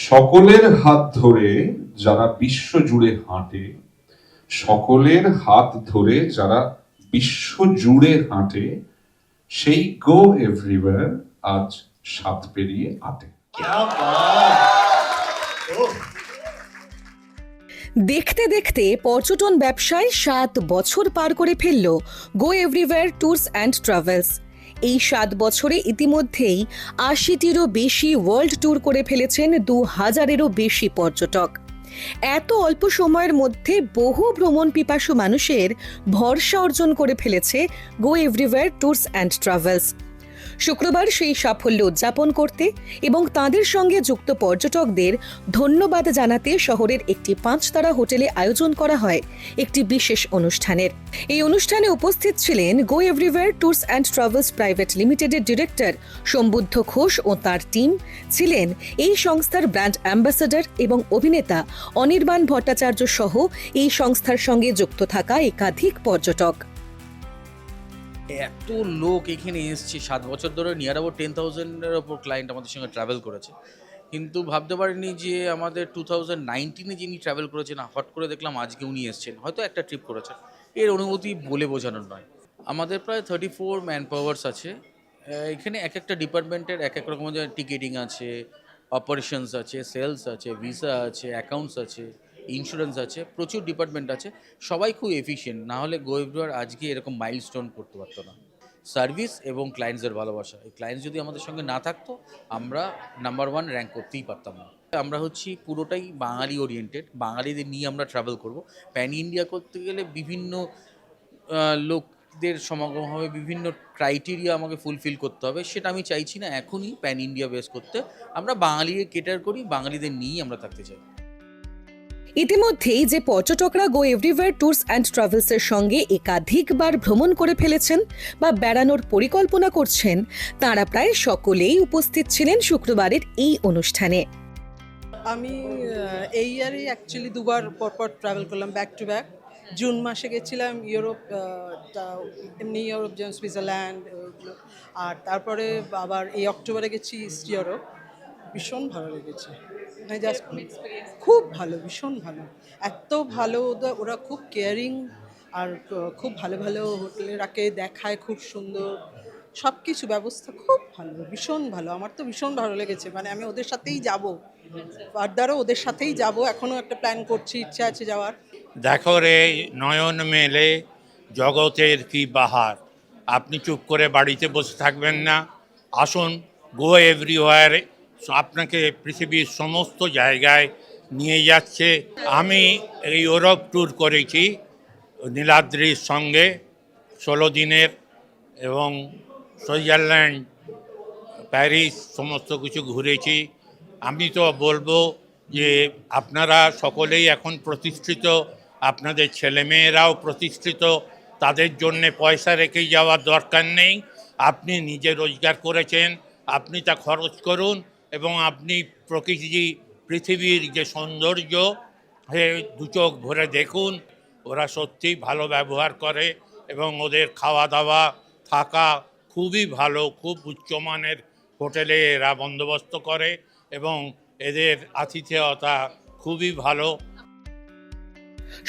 সকলের হাত ধরে যারা বিশ্ব জুড়ে হাঁটে, সকলের হাত ধরে যারা বিশ্ব জুড়ে হাঁটে, সেই গো এভরিওয়্যার আজ সাত পেরিয়ে আটে। দেখতে দেখতে পর্যটন ব্যবসায় 7 বছর পার করে ফেলল গো এভরিওয়্যার ট্যুরস অ্যান্ড ট্রাভেলস। এই 7 বছরে ইতিমধ্যেই 80টিরও বেশি ওয়ার্ল্ড ট্যুর করে ফেলেছেন 2000-এরও বেশি পর্যটক। এত অল্প সময়ের মধ্যে বহু ভ্রমণ পিপাসু মানুষের ভরসা অর্জন করে ফেলেছে গো এভরিওয়্যার ট্যুরস অ্যান্ড ট্রাভেলস। শুক্রবার সেই সাফল্য উদযাপন করতে এবং তাদের সঙ্গে যুক্ত পর্যটকদের ধন্যবাদ জানাতে শহরের একটি 5-তারা হোটেলে আয়োজন করা হয় একটি বিশেষ অনুষ্ঠানের। এই অনুষ্ঠানে উপস্থিত ছিলেন go everywhere tours and travels private লিমিটেডের ডিরেক্টর সম্বুদ্ধ ঘোষ ও তার টিম, ছিলেন এই সংস্থার ব্র্যান্ড অ্যাম্বাসাডর এবং অভিনেতা অনির্বাণ ভট্টাচার্য সহ এই সংস্থার সঙ্গে যুক্ত থাকা একাধিক পর্যটক। এত লোক এখানে এসছে 7 বছর ধরে, নিয়ার অ্যাবাউট 10,000-এর ওপর ক্লায়েন্ট আমাদের সঙ্গে ট্রাভেল করেছে। কিন্তু ভাবতে পারিনি যে আমাদের 2019-এ যিনি ট্রাভেল করেছেন, হট করে দেখলাম আজকে উনি এসছেন, হয়তো একটা ট্রিপ করেছেন। এর অনুভূতি বলে বোঝানোর নয়। আমাদের প্রায় 34 ম্যান পাওয়ার্স আছে এখানে। এক একটা ডিপার্টমেন্টের এক এক রকমের, টিকেটিং আছে, অপারেশনস আছে, সেলস আছে, ভিসা আছে, অ্যাকাউন্টস আছে, ইন্স্যুরেন্স আছে, প্রচুর ডিপার্টমেন্ট আছে। সবাই খুব এফিশিয়েন্ট, না হলে গো এভরিওয়্যার আজকে এরকম মাইলস্টোন করতে পারতো না। সার্ভিস এবং ক্লায়েন্টসদের ভালোবাসা, এই ক্লায়েন্টস যদি আমাদের সঙ্গে না থাকতো আমরা নাম্বার 1 র্যাঙ্ক করতেই পারতাম না। আমরা হচ্ছি পুরোটাই বাঙালি ওরিয়েন্টেড, বাঙালিদের নিয়ে আমরা ট্রাভেল করব। প্যান ইন্ডিয়া করতে গেলে বিভিন্ন লোকদের সমাগম হবে, বিভিন্ন ক্রাইটেরিয়া আমাকে ফুলফিল করতে হবে। সেটা আমি চাইছি না, এখনই প্যান ইন্ডিয়া বেস করতে। আমরা বাঙালিকে কেটার করি, বাঙালিদের নিয়েই আমরা থাকতে চাই। ইতিমধ্যেই যে পর্যটকরা গো এভরিওয়্যার ট্যুরস অ্যান্ড ট্রাভেলসের সঙ্গে একাধিকবার ভ্রমণ করে ফেলেছেন বা বেড়ানোর পরিকল্পনা করছেন, তাঁরা প্রায় সকলেই উপস্থিত ছিলেন শুক্রবারের এই অনুষ্ঠানে। আমি এই ইয়ারে অ্যাকচুয়ালি দুবার পরপর ট্রাভেল করলাম, ব্যাক টু ব্যাক। জুন মাসে গেছিলাম ইউরোপ, এমনি ইউরোপ যেমন সুইজারল্যান্ড, আর তারপরে আবার এই অক্টোবরে গেছি ইস্ট ইউরোপ। ভীষণ ভালো লেগেছে, মানে জাস্ট খুব ভালো, ভীষণ ভালো, এত ভালো। ওরা খুব কেয়ারিং, আর খুব ভালো ভালো হোটেলে রাখে, দেখায় খুব সুন্দর, সব কিছু ব্যবস্থা খুব ভালো, ভীষণ ভালো। আমার তো ভীষণ ভালো লেগেছে, মানে আমি ওদের সাথেই যাব, ফার্দারও ওদের সাথেই যাব, এখনও একটা প্ল্যান করছি, ইচ্ছা আছে যাওয়ার। দেখো রে নয়ন মেলে জগতের কি বাহার, আপনি চুপ করে বাড়িতে বসে থাকবেন না, আসুন গো এভরিওয়্যার আপনাকে পৃথিবীর সমস্ত জায়গায় নিয়ে যাচ্ছে। আমি ইউরোপ ট্যুর করেছি নীলাদ্রির সঙ্গে 16 দিনের, এবং সুইজারল্যান্ড, প্যারিস সমস্ত কিছু ঘুরেছি। আমি তো বলবো যে আপনারা সকলেই এখন প্রতিষ্ঠিত, আপনাদের ছেলেমেয়েরাও প্রতিষ্ঠিত, তাদের জন্যে পয়সা রেখে যাওয়ার দরকার নেই। আপনি নিজে রোজগার করেছেন, আপনি তা খরচ করুন, এবং আপনি পৃথিবীর যে সৌন্দর্য দু চোখ ভরে দেখুন। ওরা সত্যিই ভালো ব্যবহার করে, এবং ওদের খাওয়া দাওয়া থাকা খুবই ভালো, খুব উচ্চমানের হোটেলে এরা বন্দোবস্ত করে, এবং এদের আতিথেয়তা খুবই ভালো।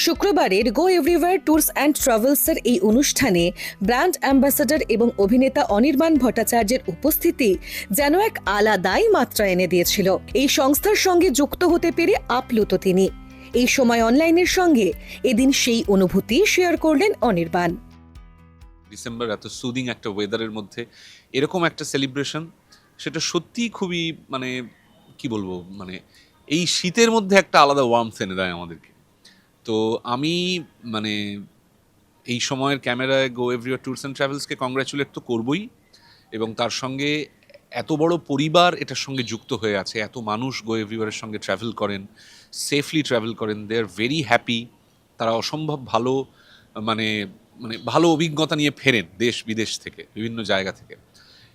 শুক্রবারের গো এভরিওয়্যার ট্যুরস অ্যান্ড ট্রাভেলসের এই অনুষ্ঠানে ব্র্যান্ড অ্যাম্বাসাডর এবং অভিনেতা অনির্বাণ ভট্টাচার্যের উপস্থিতি যেন এক আলাদাই মাত্রা এনে দিয়েছিল। এই সংস্থার সঙ্গে যুক্ত হতে পেরে আপ্লুত তিনি। এই সময় অনলাইনের সঙ্গে এদিন সেই অনুভূতি শেয়ার করলেন অনির্বাণ। ডিসেম্বর এত সুদিং একটা ওয়েদারের মধ্যে এরকম একটা সেলিব্রেশন, সেটা সত্যিই খুবই, মানে কি বলবো, মানে এই শীতের মধ্যে একটা আলাদা ওয়ার্মথ এনে দেয় আমাদেরকে। তো আমি মানে এই সময়ের ক্যামেরায় গো এভরিওয়্যার ট্যুরস অ্যান্ড ট্রাভেলসকে কংগ্রাচুলেট তো করবই, এবং তার সঙ্গে এত বড় পরিবার এটার সঙ্গে যুক্ত হয়ে আছে, এত মানুষ গো এভরিওয়্যারের সঙ্গে ট্রাভেল করেন, সেফলি ট্রাভেল করেন, দে আর ভেরি হ্যাপি। তারা অসম্ভব ভালো, মানে মানে ভালো অভিজ্ঞতা নিয়ে ফেরেন দেশ বিদেশ থেকে, বিভিন্ন জায়গা থেকে।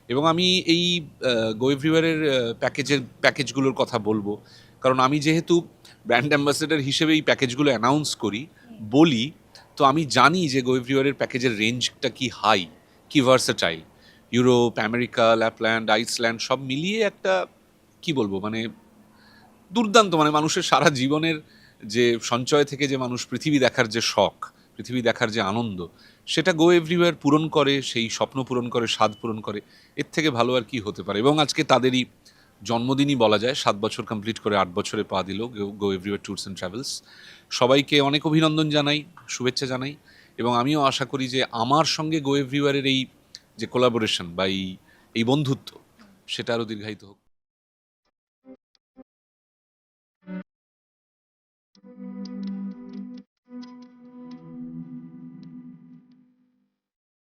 এবং আমি এই গো এভরিওয়্যারের প্যাকেজগুলোর কথা বলবো, কারণ আমি যেহেতু ব্র্যান্ড অ্যাম্বাসেডর হিসেবে এই প্যাকেজগুলো অ্যানাউন্স বলি, তো আমি জানি যে গো এভরিওয়্যারের প্যাকেজের রেঞ্জটা কি হাই, কি versatile. Europe, America, Lapland, Iceland সব মিলিয়ে একটা কি বলবো, মানে দুর্দান্ত, মানে মানুষের সারা জীবনের যে সঞ্চয় থেকে যে মানুষ পৃথিবী দেখার যে শখ, পৃথিবী দেখার যে আনন্দ, সেটা গো এভরিওয়্যার পূরণ করে, সেই স্বপ্ন পূরণ করে, স্বাদ পূরণ করে। এর থেকে ভালো আর কি হতে পারে। এবং আজকে তাদেরই জন্মদিনই বলা যায়, 7 বছর কমপ্লিট করে 8 বছরে পা দিল গো এভরিওয়্যার ট্যুরস অ্যান্ড ট্রাভেলস। সবাইকে অনেক অভিনন্দন জানাই, শুভেচ্ছা জানাই, এবং আমিও আশা করি যে আমার সঙ্গে গো এভরিওয়্যারের এই যে কোলাবোরেশন বা এই বন্ধুত্ব, সেটা আরও দীর্ঘায়িত হোক।